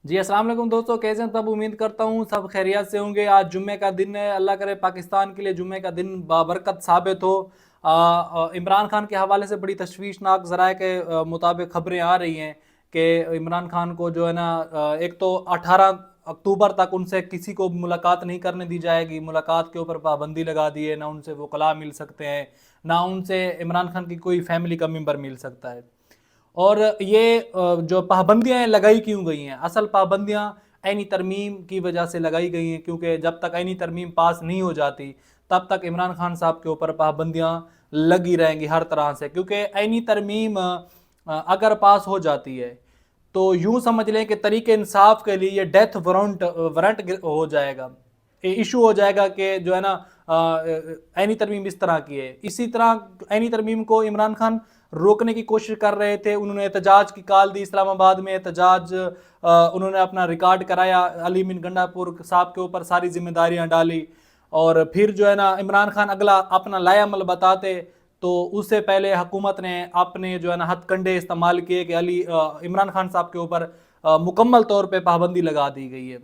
جی السلام علیکم دوستوں، کیسے ہیں سب؟ امید کرتا ہوں سب خیریت سے ہوں گے۔ آج جمعے کا دن ہے، اللہ کرے پاکستان کے لیے جمعے کا دن بابرکت ثابت ہو۔ عمران خان کے حوالے سے بڑی تشویشناک ذرائع کے مطابق خبریں آ رہی ہیں کہ عمران خان کو جو ہے نا ایک تو 18 اکتوبر تک ان سے کسی کو ملاقات نہیں کرنے دی جائے گی، ملاقات کے اوپر پابندی لگا دی ہے، نہ ان سے وکلاء مل سکتے ہیں، نہ ان سے عمران خان کی کوئی فیملی کا ممبر مل سکتا ہے۔ اور یہ جو پابندیاں لگائی کیوں گئی ہیں؟ اصل پابندیاں آئینی ترمیم کی وجہ سے لگائی گئی ہیں، کیونکہ جب تک آئینی ترمیم پاس نہیں ہو جاتی تب تک عمران خان صاحب کے اوپر پابندیاں لگی رہیں گی ہر طرح سے، کیونکہ آئینی ترمیم اگر پاس ہو جاتی ہے تو یوں سمجھ لیں کہ طریق انصاف کے لیے یہ ڈیتھ وارنٹ ہو جائے گا، ایشو ہو جائے گا کہ جو ہے نا آئینی ترمیم اس طرح کی ہے۔ اسی طرح آئینی ترمیم کو عمران خان روکنے کی کوشش کر رہے تھے، انہوں نے احتجاج کی کال دی، اسلام آباد میں احتجاج انہوں نے اپنا ریکارڈ کرایا، علی من گنڈا پور صاحب کے اوپر ساری ذمہ داریاں ڈالی، اور پھر جو ہے نا عمران خان اگلا اپنا لائے عمل بتاتے تو اس سے پہلے حکومت نے اپنے جو ہے نا ہتھ کنڈے استعمال کیے کہ عمران خان صاحب کے اوپر مکمل طور پہ پابندی لگا دی گئی ہے۔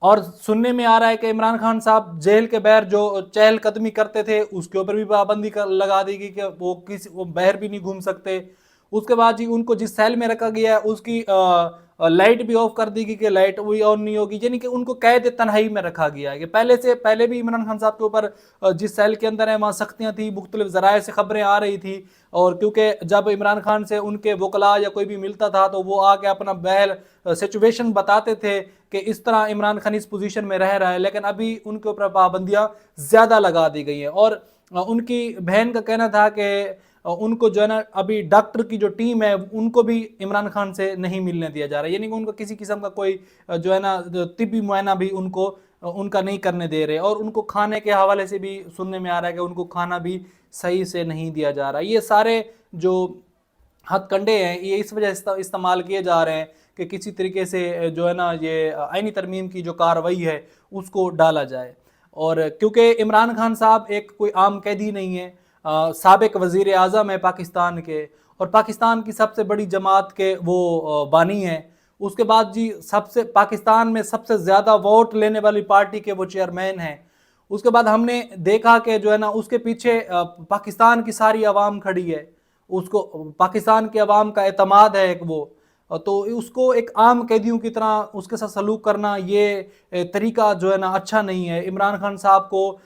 اور سننے میں آ رہا ہے کہ عمران خان صاحب جیل کے باہر جو چہل قدمی کرتے تھے اس کے اوپر بھی پابندی لگا دی گئی کہ وہ باہر بھی نہیں گھوم سکتے۔ اس کے بعد جی ان کو جس سیل میں رکھا گیا ہے اس کی لائٹ بھی آف کر دی گئی کہ لائٹ وہی آن نہیں ہوگی، یعنی کہ ان کو قید تنہائی میں رکھا گیا ہے کہ پہلے بھی عمران خان صاحب کے اوپر جس سیل کے اندر ہیں وہاں سختیاں تھیں، مختلف ذرائع سے خبریں آ رہی تھی، اور کیونکہ جب عمران خان سے ان کے وکلاء یا کوئی بھی ملتا تھا تو وہ آ کے اپنا بہل سچویشن بتاتے تھے کہ اس طرح عمران خان اس پوزیشن میں رہ رہا ہے، لیکن ابھی ان کے اوپر پابندیاں زیادہ لگا دی گئی ہیں۔ اور ان کی بہن کا کہنا تھا کہ ان کو جو ہے نا ابھی ڈاکٹر کی جو ٹیم ہے ان کو بھی عمران خان سے نہیں ملنے دیا جا رہا ہے، یعنی کہ ان کو کسی قسم کا کوئی جو ہے نا طبی معائنہ بھی ان کا نہیں کرنے دے رہے، اور ان کو کھانے کے حوالے سے بھی سننے میں آ رہا ہے کہ ان کو کھانا بھی صحیح سے نہیں دیا جا رہا۔ یہ سارے جو ہتھ کنڈے ہیں یہ اس وجہ سے استعمال کیے جا رہے ہیں کہ کسی طریقے سے جو ہے نا یہ آئینی ترمیم کی جو کارروائی ہے اس کو ڈالا جائے۔ اور کیونکہ عمران خان صاحب ایک کوئی عام قیدی نہیں ہے، سابق وزیر اعظم ہے پاکستان کے، اور پاکستان کی سب سے بڑی جماعت کے وہ بانی ہیں، اس کے بعد جی پاکستان میں سب سے زیادہ ووٹ لینے والی پارٹی کے وہ چیئرمین ہیں۔ اس کے بعد ہم نے دیکھا کہ جو ہے نا اس کے پیچھے پاکستان کی ساری عوام کھڑی ہے، اس کو پاکستان کے عوام کا اعتماد ہے ایک وہ، تو اس کو ایک عام قیدیوں کی طرح اس کے ساتھ سلوک کرنا یہ طریقہ جو ہے نا اچھا نہیں ہے۔ عمران خان صاحب کو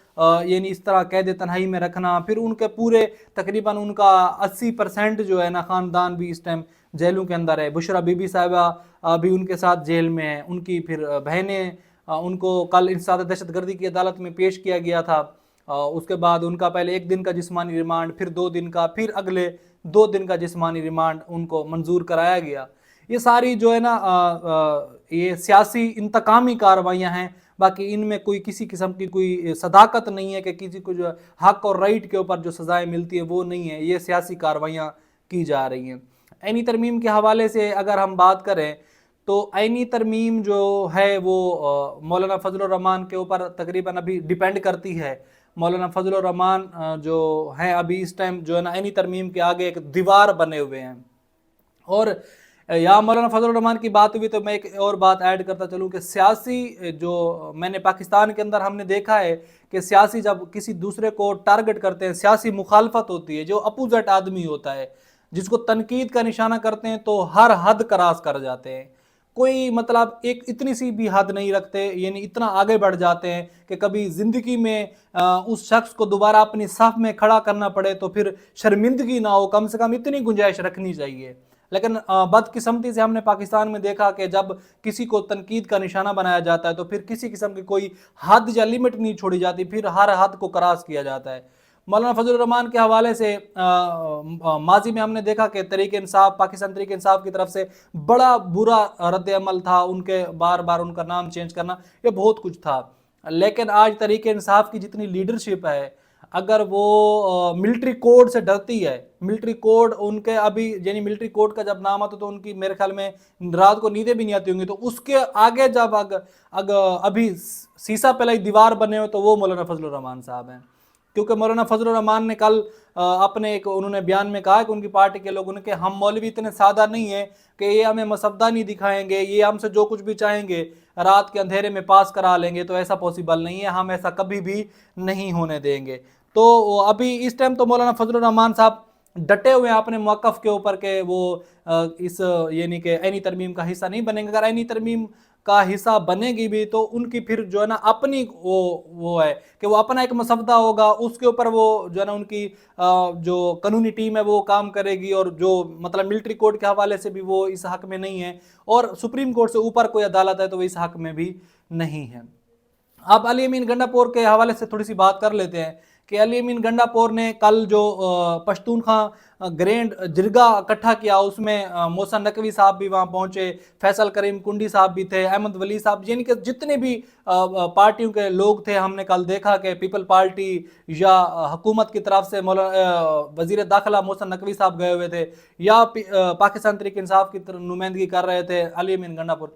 یعنی اس طرح قید تنہائی میں رکھنا، پھر ان کے پورے تقریباً ان کا 80% جو ہے نا خاندان بھی اس ٹائم جیلوں کے اندر ہے۔ بشرا بی بی صاحبہ بھی ان کے ساتھ جیل میں ہیں، ان کی پھر بہنیں، ان کو کل انسداد دہشت گردی کی عدالت میں پیش کیا گیا تھا، اس کے بعد ان کا پہلے 1 دن کا جسمانی ریمانڈ، پھر 2 دن کا، پھر اگلے 2 دن کا جسمانی ریمانڈ ان کو منظور کرایا گیا۔ یہ ساری جو ہے نا یہ سیاسی انتقامی کارروائیاں ہیں، باقی ان میں کوئی کسی قسم کی کوئی صداقت نہیں ہے کہ کسی کو جو حق اور رائٹ کے اوپر جو سزائیں ملتی ہیں وہ نہیں ہے، یہ سیاسی کارروائیاں کی جا رہی ہیں۔ آئینی ترمیم کے حوالے سے اگر ہم بات کریں تو آئینی ترمیم جو ہے وہ مولانا فضل الرحمان کے اوپر تقریباً ابھی ڈیپینڈ کرتی ہے۔ مولانا فضل الرحمان جو ہیں ابھی اس ٹائم جو ہے نا آئینی ترمیم کے آگے ایک دیوار بنے ہوئے ہیں۔ اور یا مولانا فضل الرحمان کی بات ہوئی تو میں ایک اور بات ایڈ کرتا چلوں کہ سیاسی جو میں نے پاکستان کے اندر ہم نے دیکھا ہے کہ سیاسی جب کسی دوسرے کو ٹارگٹ کرتے ہیں، سیاسی مخالفت ہوتی ہے، جو اپوزٹ آدمی ہوتا ہے جس کو تنقید کا نشانہ کرتے ہیں تو ہر حد کراس کر جاتے ہیں، کوئی مطلب ایک اتنی سی بھی حد نہیں رکھتے، یعنی اتنا آگے بڑھ جاتے ہیں کہ کبھی زندگی میں اس شخص کو دوبارہ اپنی صف میں کھڑا کرنا پڑے تو پھر شرمندگی نہ ہو، کم سے کم اتنی گنجائش رکھنی چاہیے۔ لیکن بدقسمتی سے ہم نے پاکستان میں دیکھا کہ جب کسی کو تنقید کا نشانہ بنایا جاتا ہے تو پھر کسی قسم کی کوئی حد یا لمٹ نہیں چھوڑی جاتی، پھر ہر حد کو کراس کیا جاتا ہے۔ مولانا فضل الرحمان کے حوالے سے ماضی میں ہم نے دیکھا کہ تحریک انصاف، پاکستان تحریک انصاف کی طرف سے بڑا برا رد عمل تھا، ان کے بار بار ان کا نام چینج کرنا، یہ بہت کچھ تھا۔ لیکن آج تحریک انصاف کی جتنی لیڈرشپ ہے، اگر وہ ملٹری کوڈ سے ڈرتی ہے، ملٹری کوڈ ان کے ابھی یعنی ملٹری کوڈ کا جب نام آتا تو ان کی میرے خیال میں رات کو نیندیں بھی نہیں آتی ہوں گی، تو اس کے آگے جب ابھی سیسا پلائی دیوار بنے ہوئے تو وہ مولانا فضل الرحمان صاحب ہیں۔ کیونکہ مولانا فضل الرحمان نے کل اپنے ایک انہوں نے بیان میں کہا کہ ان کی پارٹی کے لوگوں نے کہ ہم مولوی اتنے سادہ نہیں ہیں کہ یہ ہمیں مسودہ نہیں دکھائیں گے، یہ ہم سے جو کچھ بھی چاہیں گے رات کے اندھیرے میں پاس کرا لیں گے، تو ایسا پاسبل نہیں ہے، ہم ایسا کبھی بھی نہیں ہونے دیں گے۔ تو ابھی اس ٹائم تو مولانا فضل الرحمان صاحب ڈٹے ہوئے ہیں اپنے موقف کے اوپر کہ وہ اس یعنی کہ عینی ترمیم کا حصہ نہیں بنیں گے۔ اگر عینی ترمیم کا حصہ بنے گی بھی تو ان کی پھر جو ہے نا اپنی وہ ہے کہ وہ اپنا ایک مسودہ ہوگا، اس کے اوپر وہ جو ہے نا ان کی جو قانونی ٹیم ہے وہ کام کرے گی، اور جو مطلب ملٹری کوڈ کے حوالے سے بھی وہ اس حق میں نہیں ہے، اور سپریم کورٹ سے اوپر کوئی عدالت ہے تو وہ اس حق میں بھی نہیں ہے۔ اب علی امین گنڈا پور کے حوالے سے تھوڑی سی بات کر لیتے ہیں کہ علی امین گنڈا پور نے کل جو پشتونخوا گرینڈ جرگہ اکٹھا کیا، اس میں محسن نقوی صاحب بھی وہاں پہنچے، فیصل کریم کنڈی صاحب بھی تھے، احمد ولی صاحب، یعنی کہ جتنے بھی پارٹیوں کے لوگ تھے، ہم نے کل دیکھا کہ پیپل پارٹی یا حکومت کی طرف سے وزیر داخلہ محسن نقوی صاحب گئے ہوئے تھے، یا پاکستان تحریک انصاف کی نمائندگی کر رہے تھے علی امین گنڈا پور۔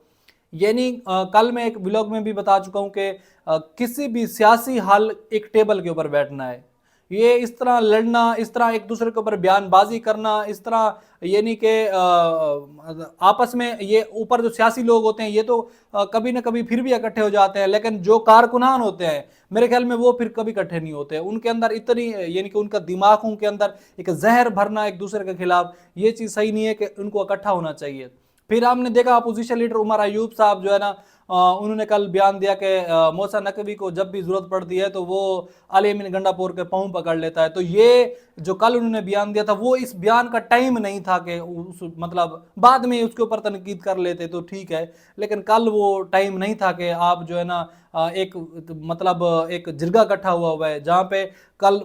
یعنی کل میں ایک ولاگ میں بھی بتا چکا ہوں کہ کسی بھی سیاسی حل ایک ٹیبل کے اوپر بیٹھنا ہے، یہ اس طرح لڑنا، اس طرح ایک دوسرے کے اوپر بیان بازی کرنا، اس طرح یعنی کہ آپس میں یہ اوپر جو سیاسی لوگ ہوتے ہیں یہ تو کبھی نہ کبھی پھر بھی اکٹھے ہو جاتے ہیں، لیکن جو کارکنان ہوتے ہیں میرے خیال میں وہ پھر کبھی اکٹھے نہیں ہوتے، ان کے اندر اتنی یعنی کہ ان کا دماغوں کے اندر ایک زہر بھرنا ایک دوسرے کے خلاف، یہ چیز صحیح نہیں ہے کہ ان کو اکٹھا ہونا چاہیے۔ پھر ہم نے دیکھا اپوزیشن لیڈر عمر ایوب صاحب جو ہے نا انہوں نے کل بیان دیا کہ محسن نقوی کو جب بھی ضرورت پڑتی ہے تو وہ علی امین گنڈا پور کے پاؤں پکڑ لیتا ہے۔ تو یہ جو کل انہوں نے بیان دیا تھا وہ اس بیان کا ٹائم نہیں تھا کہ مطلب بعد میں اس کے اوپر تنقید کر لیتے تو ٹھیک ہے، لیکن کل وہ ٹائم نہیں تھا کہ آپ جو ہے نا ایک مطلب ایک جرگہ اکٹھا ہوا ہے جہاں پہ کل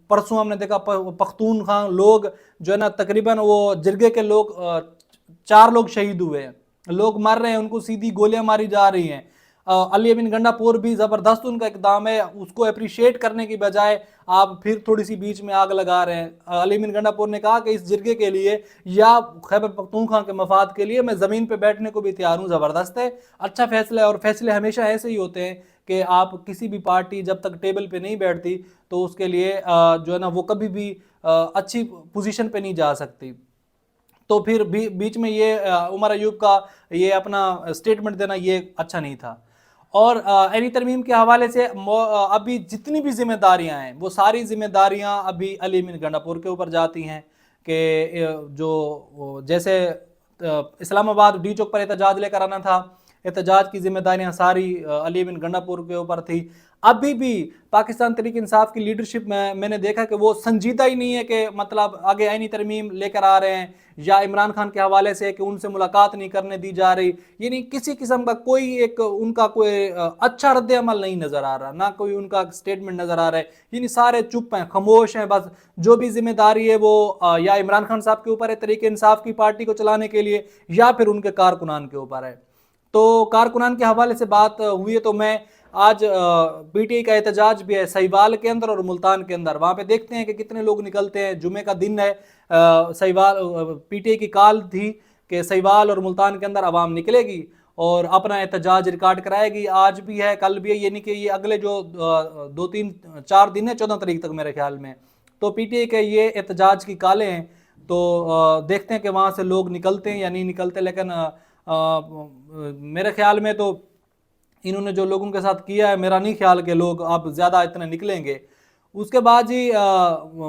پرسوں ہم نے دیکھا پختونخوا لوگ جو ہے نا تقریباً وہ جرگے کے لوگ 4 لوگ شہید ہوئے ہیں، لوگ مر رہے ہیں، ان کو سیدھی گولیاں ماری جا رہی ہیں۔ علی امین گنڈا پور بھی زبردست ان کا اقدام ہے، اس کو اپریشیٹ کرنے کی بجائے آپ پھر تھوڑی سی بیچ میں آگ لگا رہے ہیں۔ علی امین گنڈا پور نے کہا کہ اس جرگے کے لیے یا خیبر پختونخوا کے مفاد کے لیے میں زمین پہ بیٹھنے کو بھی تیار ہوں، زبردست ہے، اچھا فیصلہ ہے، اور فیصلے ہمیشہ ایسے ہی ہوتے ہیں کہ آپ کسی بھی پارٹی جب تک ٹیبل پہ نہیں بیٹھتی تو اس کے لیے جو ہے نا وہ کبھی بھی اچھی پوزیشن پہ نہیں جا سکتی۔ تو پھر بیچ میں یہ عمر ایوب کا یہ اپنا سٹیٹمنٹ دینا یہ اچھا نہیں تھا۔ اور عینی ترمیم کے حوالے سے ابھی جتنی بھی ذمہ داریاں ہیں وہ ساری ذمہ داریاں ابھی علی امین گنڈا پور کے اوپر جاتی ہیں کہ جو جیسے اسلام آباد ڈی چوک پر احتجاج لے کر آنا تھا، احتجاج کی ذمہ داریاں ساری علی امین گنڈا پور کے اوپر تھی۔ ابھی بھی پاکستان تحریک انصاف کی لیڈرشپ میں نے دیکھا کہ وہ سنجیدہ ہی نہیں ہے کہ مطلب آگے عینی ترمیم لے کر آ رہے ہیں، یا عمران خان کے حوالے سے کہ ان سے ملاقات نہیں کرنے دی جا رہی، یعنی کسی قسم کا کوئی ایک ان کا کوئی اچھا رد عمل نہیں نظر آ رہا، نہ کوئی ان کا سٹیٹمنٹ نظر آ رہا ہے، یعنی سارے چپ ہیں، خاموش ہیں، بس جو بھی ذمہ داری ہے وہ یا عمران خان صاحب کے اوپر ہے تحریک انصاف کی پارٹی کو چلانے کے لیے، یا پھر ان کے کارکنان کے اوپر ہے۔ تو کارکنان کے حوالے سے بات ہوئی ہے تو میں آج پی ٹی آئی کا احتجاج بھی ہے سہیوال کے اندر اور ملتان کے اندر، وہاں پہ دیکھتے ہیں کہ کتنے لوگ نکلتے ہیں۔ جمعے کا دن ہے، سہیوال پی ٹی آئی کی کال تھی کہ سہیوال اور ملتان کے اندر عوام نکلے گی اور اپنا احتجاج ریکارڈ کرائے گی، آج بھی ہے کل بھی ہے، یعنی کہ یہ اگلے جو 2-3-4 دن ہے 14 تاریخ تک میرے خیال میں، تو پی ٹی آئی کے یہ احتجاج کی کالیں ہیں۔ تو دیکھتے ہیں کہ وہاں سے لوگ نکلتے ہیں یا نہیں نکلتے، لیکن میرے خیال میں تو انہوں نے جو لوگوں کے ساتھ کیا ہے میرا نہیں خیال کہ لوگ اب زیادہ اتنے نکلیں گے۔ اس کے بعد جی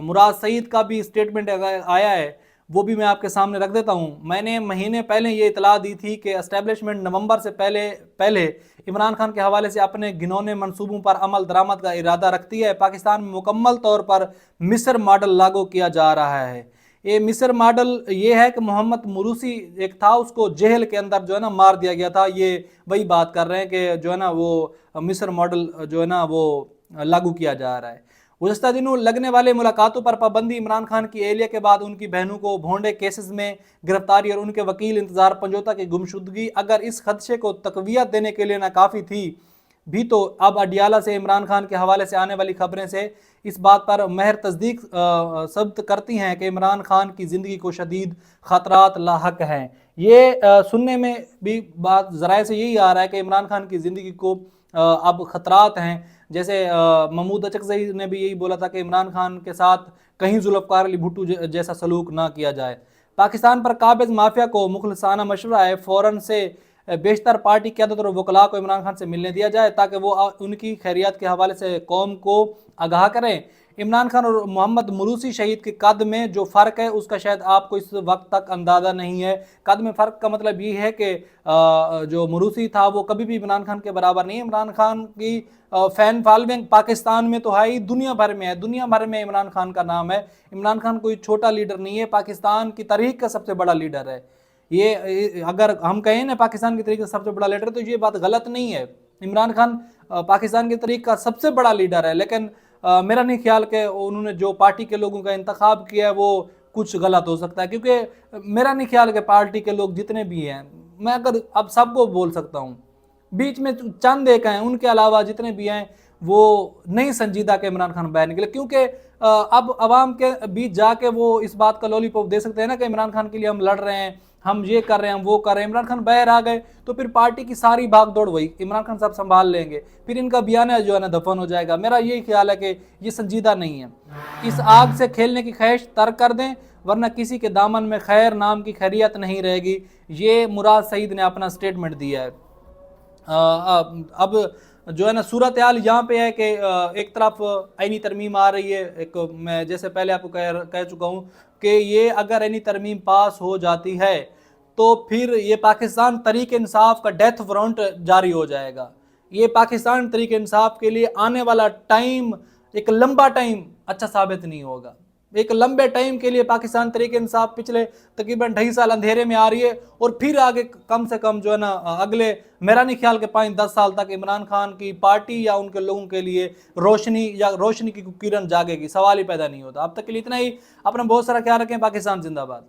مراد سعید کا بھی سٹیٹمنٹ آیا ہے، وہ بھی میں آپ کے سامنے رکھ دیتا ہوں۔ میں نے مہینے پہلے یہ اطلاع دی تھی کہ اسٹیبلشمنٹ نومبر سے پہلے عمران خان کے حوالے سے اپنے گھنونے منصوبوں پر عمل درآمد کا ارادہ رکھتی ہے۔ پاکستان میں مکمل طور پر مصر ماڈل لاگو کیا جا رہا ہے۔ یہ مصر ماڈل یہ ہے کہ محمد مروسی ایک تھا، اس کو جہل کے اندر جو ہے نا مار دیا گیا تھا، یہ وہی بات کر رہے ہیں کہ جو ہے نا وہ مصر ماڈل جو ہے نا وہ لاگو کیا جا رہا ہے۔ گزشتہ دنوں لگنے والے ملاقاتوں پر پابندی، عمران خان کی اہلیہ کے بعد ان کی بہنوں کو بھونڈے کیسز میں گرفتاری اور ان کے وکیل انتظار پنجوتا کی گمشدگی اگر اس خدشے کو تقویت دینے کے لیے ناکافی تھی بھی تو اب اڈیالہ سے عمران خان کے حوالے سے آنے والی خبریں سے اس بات پر مہر تصدیق ثبت کرتی ہیں کہ عمران خان کی زندگی کو شدید خطرات لاحق ہیں۔ یہ سننے میں بھی بات ذرائع سے یہی آ رہا ہے کہ عمران خان کی زندگی کو اب خطرات ہیں. جیسے محمود اچکزئی نے بھی یہی بولا تھا کہ عمران خان کے ساتھ کہیں ذوالفقار علی بھٹو جیسا سلوک نہ کیا جائے. پاکستان پر قابض مافیا کو مخلصانہ مشورہ ہے فوراً سے بیشتر پارٹی قیادت اور وکلاء کو عمران خان سے ملنے دیا جائے تاکہ وہ ان کی خیریات کے حوالے سے قوم کو آگاہ کریں. عمران خان اور محمد مروسی شہید کے قد میں جو فرق ہے اس کا شاید آپ کو اس وقت تک اندازہ نہیں ہے. قد میں فرق کا مطلب یہ ہے کہ جو مروسی تھا وہ کبھی بھی عمران خان کے برابر نہیں ہے. عمران خان کی فین فالوئنگ پاکستان میں تو ہے ہی، دنیا بھر میں ہے، دنیا بھر میں عمران خان کا نام ہے. عمران خان کوئی چھوٹا لیڈر نہیں ہے، پاکستان کی تاریخ کا سب سے بڑا لیڈر ہے. یہ اگر ہم کہیں نا پاکستان کی تاریخ کا سب سے بڑا لیڈر تو یہ بات غلط نہیں ہے. عمران خان پاکستان کی تاریخ کا سب سے بڑا لیڈر ہے، لیکن میرا نہیں خیال کہ انہوں نے جو پارٹی کے لوگوں کا انتخاب کیا ہے وہ کچھ غلط ہو سکتا ہے، کیونکہ میرا نہیں خیال کہ پارٹی کے لوگ جتنے بھی ہیں، میں اگر اب سب کو بول سکتا ہوں، بیچ میں چند ایک ہیں، ان کے علاوہ جتنے بھی ہیں وہ نہیں سنجیدہ کہ عمران خان باہر نکلے. کیونکہ اب عوام کے بیچ جا کے وہ اس بات کا لولی پاپ دے سکتے ہیں نا کہ عمران خان کے لیے ہم لڑ رہے ہیں، ہم یہ کر رہے ہیں، ہم وہ کر رہے ہیں. عمران خان باہر آ گئے تو پھر پارٹی کی ساری بھاگ دوڑ وہی عمران خان صاحب سنبھال لیں گے، پھر ان کا بیانیہ جو ہے نا دفن ہو جائے گا. میرا یہی خیال ہے کہ یہ سنجیدہ نہیں ہے. اس آگ سے کھیلنے کی خواہش ترک کر دیں ورنہ کسی کے دامن میں خیر نام کی خیریت نہیں رہے گی. یہ مراد سعید نے اپنا سٹیٹمنٹ دیا ہے. اب جو ہے نا صورتحال یہاں پہ ہے کہ ایک طرف آئینی ترمیم آ رہی ہے. ایک میں جیسے پہلے آپ کو کہہ چکا ہوں کہ یہ اگر آئینی ترمیم پاس ہو جاتی ہے تو پھر یہ پاکستان تحریک انصاف کا ڈیتھ وارنٹ جاری ہو جائے گا. یہ پاکستان تحریک انصاف کے لیے آنے والا ٹائم ایک لمبا ٹائم اچھا ثابت نہیں ہوگا. ایک لمبے ٹائم کے لیے پاکستان تحریک انصاف پچھلے تقریباً 2.5 سال اندھیرے میں آ رہی ہے، اور پھر آگے کم سے کم جو ہے نا اگلے میرا نہیں خیال کہ 5-10 سال تک عمران خان کی پارٹی یا ان کے لوگوں کے لیے روشنی کی کرن جاگے گی. سوال ہی پیدا نہیں ہوتا. اب تک کے لیے اتنا ہی. اپنا بہت سارا خیال رکھیں. پاکستان زندہ باد.